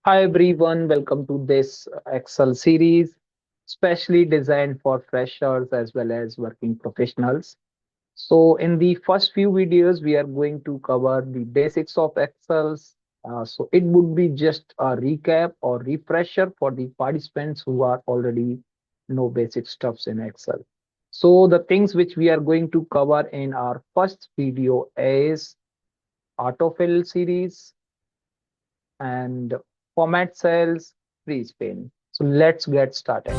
Hi everyone, welcome to this Excel series, specially designed for freshers as well as working professionals. So, in the first few videos, we are going to cover the basics of Excel. So, it would be just a recap or refresher for the participants who are already know basic stuffs in Excel. So, the things which we are going to cover in our first video is autofill series and format cells, freeze pane. So let's get started.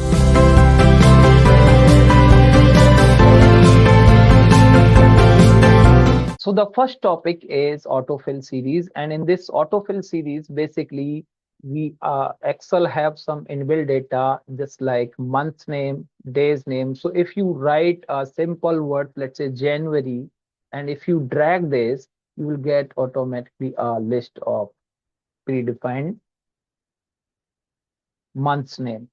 So the first topic is autofill series, and in this autofill series, basically we Excel have some inbuilt data just like month's name, day's name. So if you write a simple word, let's say January, and if you drag this, you will get automatically a list of predefined month's name.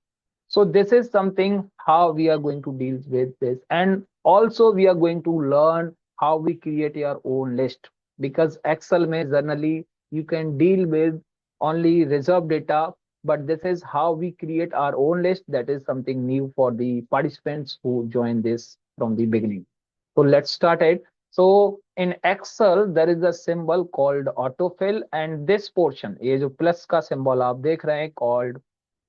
So this is something how we are going to deal with this. And also we are going to learn how we create your own list, because Excel may generally you can deal with only reserved data, but this is how we create our own list. That is something new for the participants who join this from the beginning. So let's start it. So in Excel, there is a symbol called autofill, and this portion, ये जो plus का symbol आप देख रहे हैं, called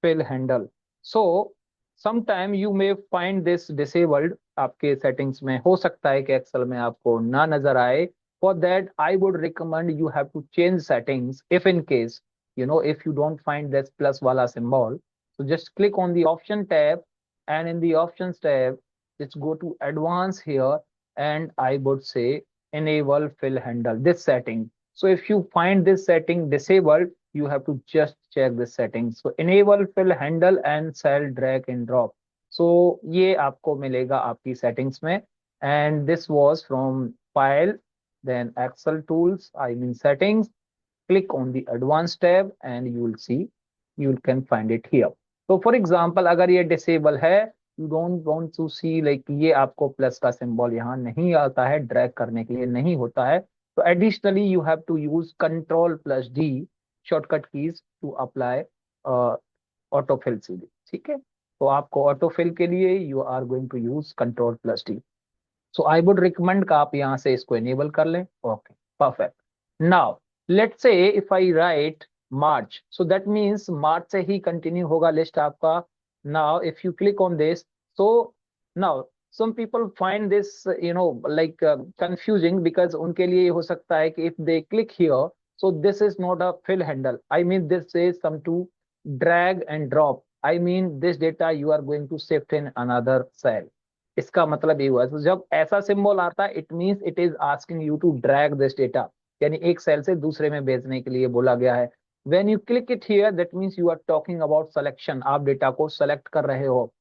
fill handle. So sometime you may find this disabled आपके settings में. हो सकता है कि Excel में आपको ना नजर आए. For that, I would recommend you have to change settings if in case, if you don't find this plus wala symbol. So just click on the option tab, and in the options tab, let's go to advanced here, and I would say enable fill handle, this setting. So if you find this setting disabled, you have to just check the settings. So enable fill handle and cell drag and drop. So ये आपको मिलेगा आपकी settings में. And this was from file, then Excel tools, I mean settings. Click on the advanced tab and you will see, you can find it here. So for example, अगर ये disable है, you don't want to see like ये आपको plus का symbol यहाँ नहीं आता है, drag करने के लिए नहीं होता है. So additionally you have to use Control plus D shortcut keys to apply uh, autofill series. ठीक है, तो आपको autofill के लिए you are going to use Control plus D. So I would recommend का आप यहाँ से इसको enable कर लें. Okay, perfect. Now let's say if I write March, so that means March से ही continue होगा list आपका. Now if you click on this, so now some people find this like confusing, because उनके लिए हो सकता है कि if they click here, so this is not a fill handle. I mean this is some to drag and drop. I mean this data you are going to shift in another cell. इसका मतलब ये हुआ, तो जब ऐसा symbol आता है it means it is asking you to drag this data, यानी एक सेल से दूसरे में भेजने के लिए बोला गया है. When you click it here, that means you are talking about selection, आप डेटा को सेलेक्ट कर रहे हो.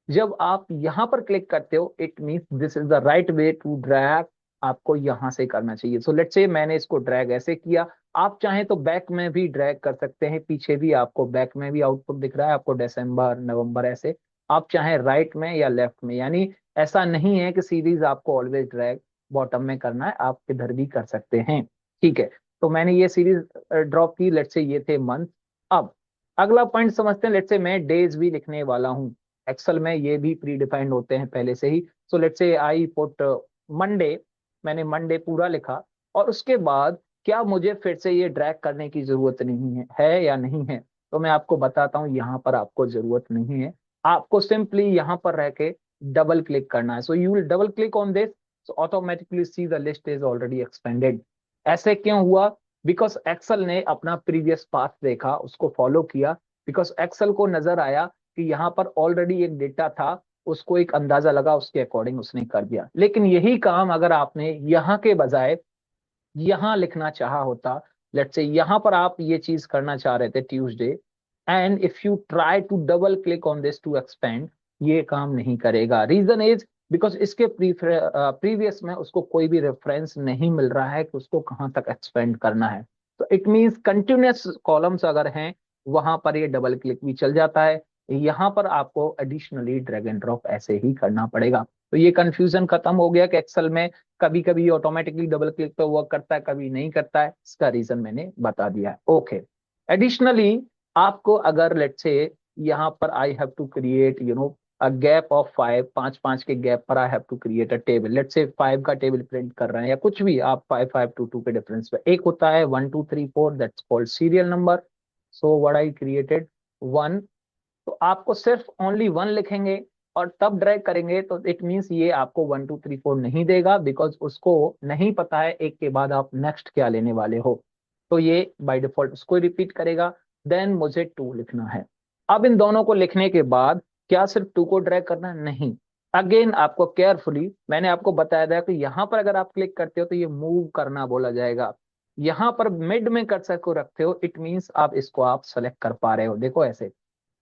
जब आप यहाँ पर क्लिक करते हो, it means this is the right way to drag. आपको यहाँ से करना चाहिए. सो लेट्स से मैंने इसको ड्रैग ऐसे किया. आप चाहें तो बैक में भी ड्रैग कर सकते हैं, पीछे भी आपको बैक में भी आउटपुट दिख रहा है आपको, दिसंबर नवंबर ऐसे. आप चाहें राइट में या लेफ्ट में, यानी ऐसा नहीं है कि सीरीज आपको ऑलवेज ड्रैग बॉटम में करना है, आप इधर भी कर सकते हैं. ठीक है, तो मैंने ये सीरीज ड्रॉप की. लेट्स से ये थे मंथ. अब अगला पॉइंट समझते हैं. लेट्स से मैं डेज भी लिखने वाला हूँ. एक्सेल में ये भी प्री डिफाइंड होते हैं पहले से ही. So let's say I put Monday, मैंने मंडे पूरा लिखा. और उसके बाद क्या मुझे फिर से ये ड्रैग करने की जरूरत नहीं है या नहीं है? तो मैं आपको बताता हूँ, यहाँ पर आपको जरूरत नहीं है. आपको सिंपली यहाँ पर रह के डबल क्लिक करना है. So you will double click on this, so automatically see the list is already expanded. ऐसे क्यों हुआ? बिकॉज एक्सेल ने अपना प्रीवियस पाथ देखा, उसको फॉलो किया. बिकॉज एक्सेल को नजर आया कि यहाँ पर ऑलरेडी एक डेटा था, उसको एक अंदाजा लगा, उसके अकॉर्डिंग उसने कर दिया. लेकिन यही काम अगर आपने यहाँ के बजाय यहाँ लिखना चाहा होता, लेट्स से यहाँ पर आप ये चीज करना चाह रहे थे Tuesday, and if you try to double click on this to expand, ये काम नहीं करेगा. रीजन इज बिकॉज इसके प्रीवियस में उसको कोई भी रेफरेंस नहीं मिल रहा है कि उसको कहाँ तक एक्सपेंड करना है. तो इट मीन्स कंटिन्यूअस कॉलम्स अगर हैं, वहां पर ये डबल क्लिक भी चल जाता है. यहाँ पर आपको एडिशनली ड्रैग एंड ड्रॉप ऐसे ही करना पड़ेगा. तो ये कंफ्यूजन खत्म हो गया कि एक्सेल में कभी कभी ऑटोमेटिकली डबल क्लिक पे वर्क करता है, कभी नहीं करता है. इसका रीजन मैंने बता दिया है. ओके, एडिशनली आपको अगर लेट्स से यहाँ पर I have to create a gap of 5, 5 5 के गैप पर I have to create a table, let's say 5 का टेबल प्रिंट कर रहे हैं या कुछ भी, आप 5 5 2 2 के डिफरेंस पे एक होता है 1 2 3 4, that's called serial number. So what I created 1। तो आपको सिर्फ ओनली 1 लिखेंगे और तब ड्रैग करेंगे तो इट मीन्स ये आपको 1 2 3 4 नहीं देगा, बिकॉज उसको नहीं पता है एक के बाद आप नेक्स्ट क्या लेने वाले हो। तो ये बाय डिफॉल्ट उसको रिपीट करेगा। देन मुझे 2 लिखना है। अब इन दोनों को लिखने के बाद क्या सिर्फ 2 को ड्रैग करना है? नहीं। अगेन आपको केयरफुली, मैंने आपको बताया था कि यहाँ पर अगर आप क्लिक करते हो तो ये मूव करना बोला जाएगा। यहाँ पर मिड में कर्सर को रखते हो, इट मीन्स आप इसको आप सेलेक्ट कर पा रहे हो। देखो ऐसे,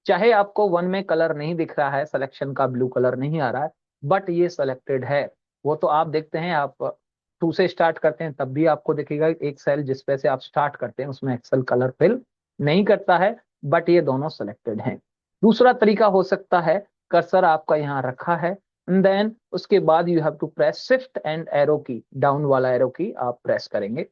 चाहे आपको 1 में कलर नहीं दिख रहा है, सिलेक्शन का ब्लू कलर नहीं आ रहा है, बट ये सिलेक्टेड है। वो तो आप देखते हैं, आप 2 से स्टार्ट करते हैं तब भी आपको दिखेगा एक सेल जिस पे से आप स्टार्ट करते हैं उसमें एक्सेल कलर फिल नहीं करता है, बट ये दोनों सिलेक्टेड हैं। दूसरा तरीका हो सकता है, कर्सर आपका यहाँ रखा है, देन उसके बाद you have to press shift and arrow key, down वाला एरो की आप प्रेस करेंगे,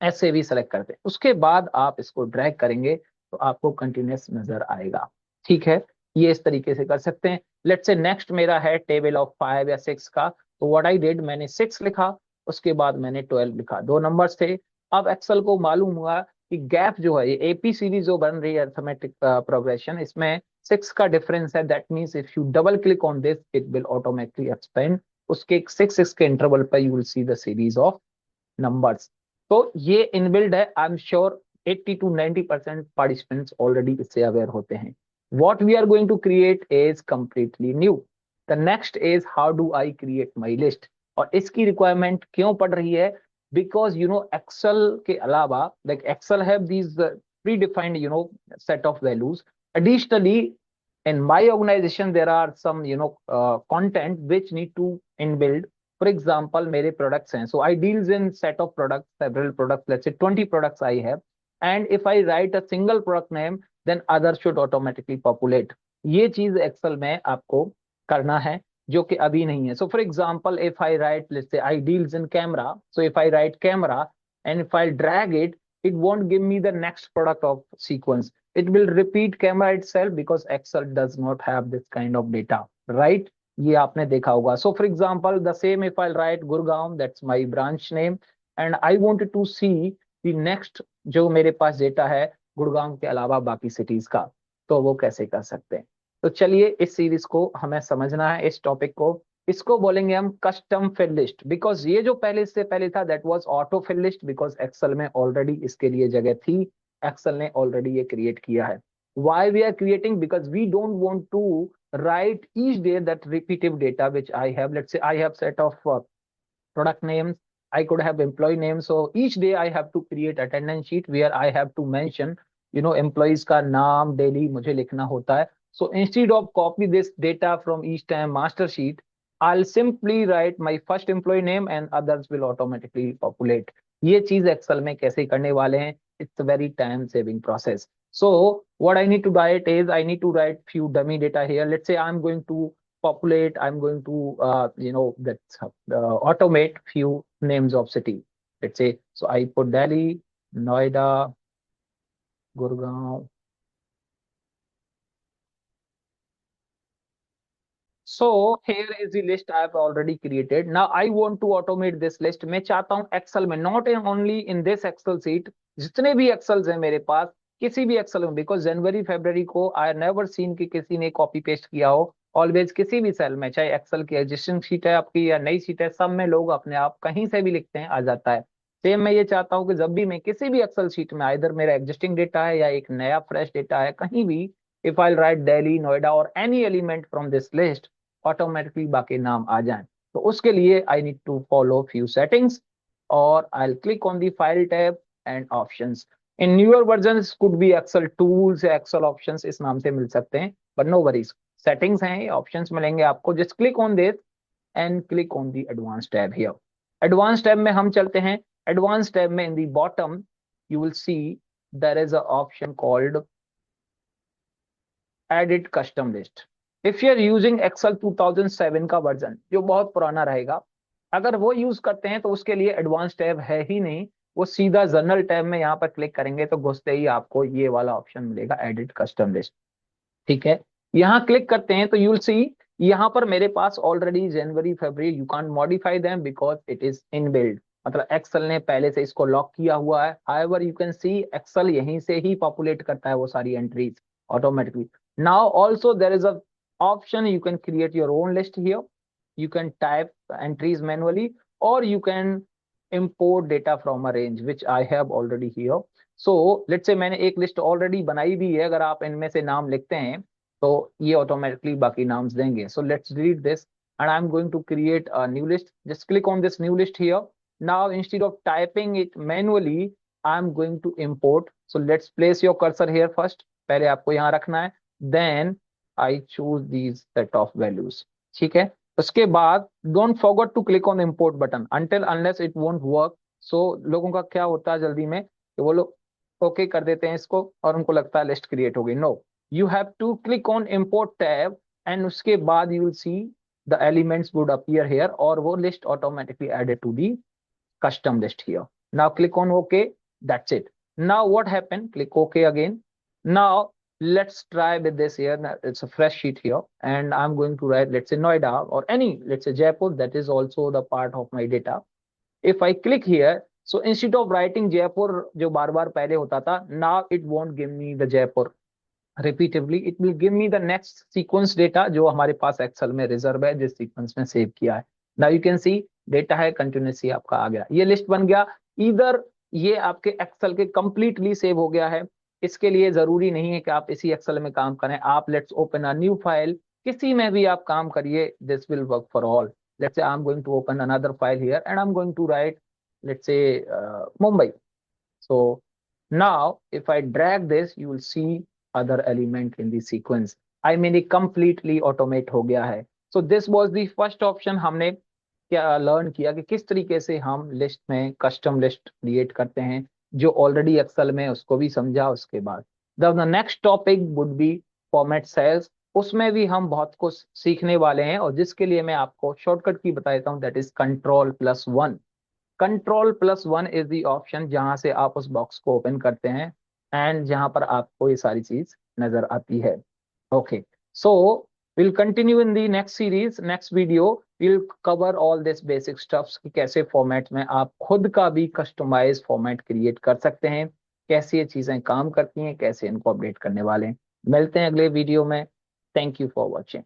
ऐसे भी सेलेक्ट करते हैं। उसके बाद आप इसको ड्रैग करेंगे तो आपको कंटिन्यूअस नजर आएगा। ठीक है, ये इस तरीके से कर सकते हैं। लेट्स से नेक्स्ट मेरा है टेबल ऑफ 5 या 6 का, तो व्हाट आई डिड, मैंने 6 लिखा, उसके बाद मैंने 12 लिखा, दो नंबर्स थे। अब एक्सेल को मालूम हुआ कि गैप जो है, ये एपी सीरीज जो बन रही है अर्थमेटिक प्रोग्रेशन, इसमें 6 का डिफरेंस है। That means if you double click on this it will automatically expand, उसके 6 के इंटरवल पर you will see the series of numbers. तो ये इनबिल्ड है, I am sure 80 to 90% participants already इससे अवेयर होते हैं। What we are going to create is completely new. The next is how do I create my list. और इसकी requirement क्यों पड़ रही है? बिकॉज एक्सेल के अलावा, like Excel have these predefined set of values. Additionally, in my organization there are some content which need to inbuild. For example, मेरे products हैं, so I deals in set of products, several products, let's say 20 products I have, and if I write a single product name then others should automatically populate. ये चीज Excel में आपको करना है जो कि अभी नहीं है। So for example, if I write, let's say I deals in camera, so if I write camera and if I drag it, it won't give me the next product of sequence. It will repeat camera itself because Excel does not have this kind of data, right? ये आपने देखा होगा। So for example, the same if I'll write Gurgaon, that's my branch name, and I wanted to see the next जो मेरे पास data है गुड़गांव के अलावा बाकी सिटीज का, तो वो कैसे कर सकते हैं? तो चलिए इस सीरीज को हमें समझना है, इस टॉपिक को। इसको बोलेंगे हम कस्टम फिल लिस्ट, बिकॉज ये जो पहले इससे पहले था that was auto fill list, because Excel में ऑलरेडी इसके लिए जगह थी, एक्सेल ने ऑलरेडी ये क्रिएट किया है। Why we are creating? Because we don't want to write each day that repetitive data which I have. Let's say I have set of product names, I could have employee names, so each day I have to create attendance sheet where I have to mention employees का नाम daily मुझे लिखना होता है। So instead of copy this data from each time master sheet, I'll simply write my first employee name and others will automatically populate. ये चीज Excel में कैसे करने वाले हैं? It's a very time saving process. So what I need to write is I need to write few dummy data here. Let's say I'm going to populate, I'm going to that automate few names of city. Let's say, so I put Delhi, Noida, Gurgaon. So here is the list I have already created. Now I want to automate this list. मैं चाहता हूँ Excel में, not only in this Excel sheet, जितने भी एक्सेल्स हैं मेरे पास, किसी भी एक्सेल में, बिकॉज जनवरी फरवरी को आई नेवर सीन कि किसी ने कॉपी पेस्ट किया हो। ऑलवेज किसी भी सेल में, चाहे एक्सेल की एग्जिस्टिंग शीट है आपकी या नई शीट है, सब में लोग अपने आप कहीं से भी लिखते हैं, आ जाता है। सेम मैं ये चाहता हूँ कि जब भी मैं किसी भी एक्सेल शीट में, इधर मेरा एग्जिस्टिंग डेटा है या एक नया फ्रेश डेटा है, कहीं भी if I write Delhi, Noida और any element from this list, automatically बाकी नाम आ जाएं। तो उसके लिए I need to follow few settings, और I click on the file tab and options. In newer version could be Excel tools या एक्सेल ऑप्शंस, इस नाम से मिल सकते हैं, बट नो वरीज, सेटिंग्स हैं, ये ऑप्शंस मिलेंगे आपको। Just click on this and click on the advance tab here. Advance tab में हम चलते हैं। एडवांस टैब में in the bottom you will see there is a option called edit custom list. If you are using Excel 2007 का version जो बहुत पुराना रहेगा, अगर वो यूज करते हैं तो उसके लिए एडवांस टैब है ही नहीं, वो सीधा जनरल टैब में यहाँ पर क्लिक करेंगे तो घुसते ही आपको ये वाला ऑप्शन मिलेगा, एडिट कस्टम लिस्ट। ठीक है, यहाँ क्लिक करते हैं तो यू विल सी यहाँ पर मेरे पास ऑलरेडी जनवरी फरवरी, you can't modify them because it is inbuilt, मतलब एक्सेल ने पहले से इसको लॉक किया हुआ है। However you can see Excel यहीं से ही पॉपुलेट करता है वो सारी entries automatically. Now also there is a option, you can create your own list here. You can type entries manually, or you can import data from a range which I have already here. So let's say मैंने एक list already बनाई भी है, अगर आप इनमें से नाम लिखते हैं तो ये ऑटोमेटिकली बाकी नाम्स देंगे। So let's delete this and I'm going to create a new list. Just click on this new list here. Now instead of typing it manually, I'm going to import. So let's place your cursor here first. पहले आपको यहाँ रखना है, then I choose these set of values. ठीक है, उसके बाद don't forget to click on import button until unless it won't work. So लोगों का क्या होता है जल्दी में कि वो लोग ओके कर देते हैं इसको और उनको लगता है लिस्ट क्रिएट हो गई। No, you have to click on import tab and उसके बाद you will see the elements would appear here और वो list automatically added to the custom list here. Now click on OK. That's it. Now what happened? Click OK again. Now let's try with this here. Now, it's a fresh sheet here and I'm going to write, let's say Noida or any, let's say Jaipur, that is also the part of my data. If I click here, so instead of writing Jaipur जो बार बार पहले होता था, now it won't give me the Jaipur repeatedly, it will give me the next sequence data जो हमारे पास Excel में reserve है, जिस sequence में सेव किया है। Now you can C data है कंटिन्यूसली आपका आ गया, ये लिस्ट बन गया। इधर ये आपके एक्सेल के कंप्लीटली सेव हो गया है। इसके लिए जरूरी नहीं है कि आप इसी एक्सेल में काम करें, आप let's open a new file, किसी में भी आप काम करिए, this will work for all. Let's say I am going to open another file here and I am going to write let's say Mumbai. So now if I drag this, you will see other element in the sequence. I mean it completely automate हो गया है। So this was the first option, हमने क्या learn किया कि किस तरीके से हम लिस्ट में कस्टम लिस्ट क्रिएट करते हैं, जो ऑलरेडी एक्सेल में उसको भी समझा। उसके बाद the next topic would be format cells, उसमें भी हम बहुत कुछ सीखने वाले हैं और जिसके लिए मैं आपको शॉर्टकट की बता देता हूँ, that is Ctrl+1। Ctrl+1 is the option जहां से आप उस बॉक्स को ओपन करते हैं एंड जहां पर आपको ये सारी चीज नजर आती है। Okay, so we'll continue in the next series, next video we'll cover all this basic stuffs कि कैसे फॉर्मेट में आप खुद का भी कस्टमाइज फॉर्मेट क्रिएट कर सकते हैं, कैसे ये चीजें काम करती हैं, कैसे इनको अपडेट करने वाले हैं। मिलते हैं अगले वीडियो में। Thank you for watching.